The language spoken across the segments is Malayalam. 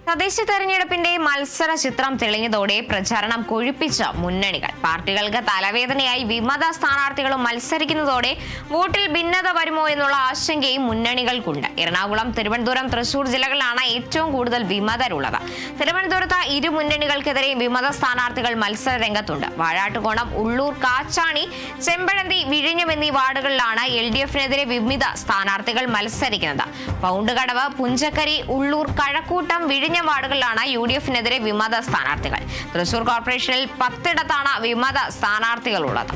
തദ്ദേശ തെരഞ്ഞെടുപ്പിന്റെ മത്സര ചിത്രം തെളിഞ്ഞതോടെ പ്രചാരണം കൊഴുപ്പിച്ച മുന്നണികൾ. പാർട്ടികൾക്ക് തലവേദനയായി വിമത സ്ഥാനാർത്ഥികളും മത്സരിക്കുന്നതോടെ വോട്ടിൽ ഭിന്നത വരുമോ എന്നുള്ള ആശങ്കയും മുന്നണികൾക്കുണ്ട്. എറണാകുളം, തിരുവനന്തപുരം, തൃശൂർ ജില്ലകളിലാണ് ഏറ്റവും കൂടുതൽ വിമതരുള്ളത്. തിരുവനന്തപുരത്ത് ഇരു മുന്നണികൾക്കെതിരെയും വിമത സ്ഥാനാർത്ഥികൾ മത്സര രംഗത്തുണ്ട്. വാഴാട്ടുകോണം, ഉള്ളൂർ, കാച്ചാണി, ചെമ്പഴന്തി, വിഴിഞ്ഞം എന്നീ വാർഡുകളിലാണ് LDFനെതിരെ വിമത സ്ഥാനാർത്ഥികൾ മത്സരിക്കുന്നത്. പൗണ്ടുകടവ്, പുഞ്ചക്കരി, ഉള്ളൂർ, കഴക്കൂട്ടം, വിഴിഞ്ഞം വാർഡുകളിലാണ് UDFനെതിരെ വിമത സ്ഥാനാർത്ഥികൾ. തൃശൂർ കോർപ്പറേഷനിൽ 10 വിമത സ്ഥാനാർത്ഥികളുള്ളത്.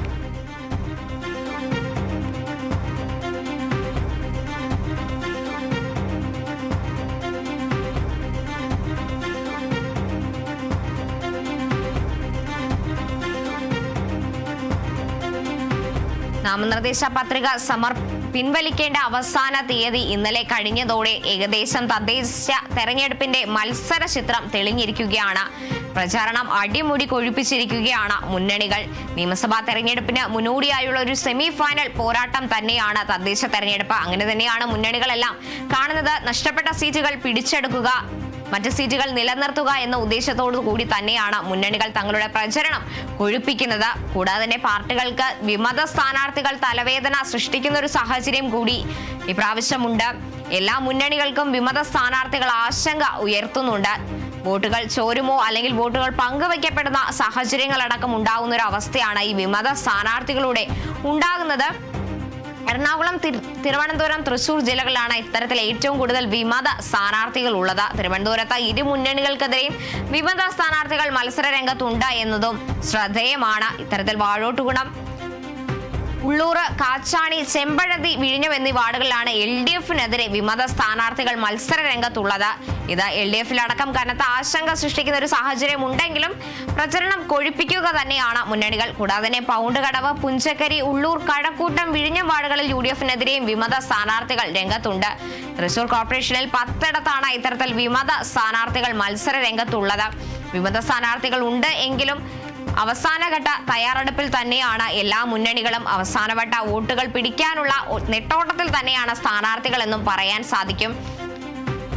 നാമനിർദ്ദേശ പത്രിക പിൻവലിക്കേണ്ട അവസാന തീയതി ഇന്നലെ കഴിഞ്ഞതോടെ ഏകദേശം തദ്ദേശ തെരഞ്ഞെടുപ്പിന്റെ മത്സര ചിത്രം തെളിഞ്ഞിരിക്കുകയാണ്. പ്രചാരണം അടിമുടി കൊഴുപ്പിച്ചിരിക്കുകയാണ് മുന്നണികൾ. നിയമസഭാ തെരഞ്ഞെടുപ്പിന് മുന്നോടിയായുള്ള ഒരു സെമി ഫൈനൽ പോരാട്ടം തന്നെയാണ് തദ്ദേശ തെരഞ്ഞെടുപ്പ്. അങ്ങനെ തന്നെയാണ് മുന്നണികളെല്ലാം കാണുന്നത്. നഷ്ടപ്പെട്ട സീറ്റുകൾ പിടിച്ചെടുക്കുക, മറ്റ് സീറ്റുകൾ നിലനിർത്തുക എന്ന ഉദ്ദേശത്തോടു കൂടി തന്നെയാണ് മുന്നണികൾ തങ്ങളുടെ പ്രചരണം കൊഴുപ്പിക്കുന്നത്. കൂടാതെ തന്നെ പാർട്ടികൾക്ക് വിമത സ്ഥാനാർത്ഥികൾ തലവേദന സൃഷ്ടിക്കുന്ന ഒരു സാഹചര്യം കൂടി ഇപ്രാവശ്യമുണ്ട്. എല്ലാ മുന്നണികൾക്കും വിമത സ്ഥാനാർത്ഥികൾ ആശങ്ക ഉയർത്തുന്നുണ്ട്. വോട്ടുകൾ ചോരുമോ അല്ലെങ്കിൽ വോട്ടുകൾ പങ്കുവയ്ക്കപ്പെടുന്ന സാഹചര്യങ്ങളടക്കം ഉണ്ടാകുന്ന ഒരു അവസ്ഥയാണ് ഈ വിമത സ്ഥാനാർത്ഥികളുടെ ഉണ്ടാകുന്നത്. എറണാകുളം, തിരുവനന്തപുരം, തൃശൂർ ജില്ലകളിലാണ് ഇത്തരത്തിൽ ഏറ്റവും കൂടുതൽ വിമത സ്ഥാനാർത്ഥികൾ ഉള്ളത്. തിരുവനന്തപുരത്ത് ഇരു മുന്നണികൾക്കെതിരെയും വിമത സ്ഥാനാർത്ഥികൾ മത്സര രംഗത്തുണ്ട് എന്നതും ശ്രദ്ധേയമാണ്. ഇത്തരത്തിൽ വാഴോട്ടുകുണം, ഉള്ളൂർ, കാച്ചാണി, ചെമ്പഴന്തി, വിഴിഞ്ഞം എന്നീ വാർഡുകളിലാണ് LDFനെതിരെ വിമത സ്ഥാനാർത്ഥികൾ മത്സര രംഗത്തുള്ളത്. ഇത് LDFിലടക്കം കനത്ത ആശങ്ക സൃഷ്ടിക്കുന്ന ഒരു സാഹചര്യം ഉണ്ടെങ്കിലും പ്രചരണം കൊഴുപ്പിക്കുക തന്നെയാണ് മുന്നണികൾ. കൂടാതെ തന്നെ പൗണ്ടുകടവ്, പുഞ്ചക്കരി, ഉള്ളൂർ, കഴക്കൂട്ടം, വിഴിഞ്ഞം വാർഡുകളിൽ UDFനെതിരെയും വിമത സ്ഥാനാർത്ഥികൾ രംഗത്തുണ്ട്. തൃശൂർ കോർപ്പറേഷനിൽ 10 ഇത്തരത്തിൽ വിമത സ്ഥാനാർത്ഥികൾ മത്സര രംഗത്തുള്ളത്. വിമത സ്ഥാനാർത്ഥികൾ ഉണ്ട് എങ്കിലും അവസാനഘട്ട തയ്യാറെടുപ്പിൽ തന്നെയാണ് എല്ലാ മുന്നണികളും. അവസാനവട്ട വോട്ടുകൾ പിടിക്കാനുള്ള നെട്ടോട്ടത്തിൽ തന്നെയാണ് സ്ഥാനാർത്ഥികൾ എന്നും പറയാൻ സാധിക്കും.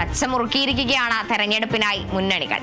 അച്ചമുറുക്കിയിരിക്കുകയാണ് തെരഞ്ഞെടുപ്പിനായി മുന്നണികൾ.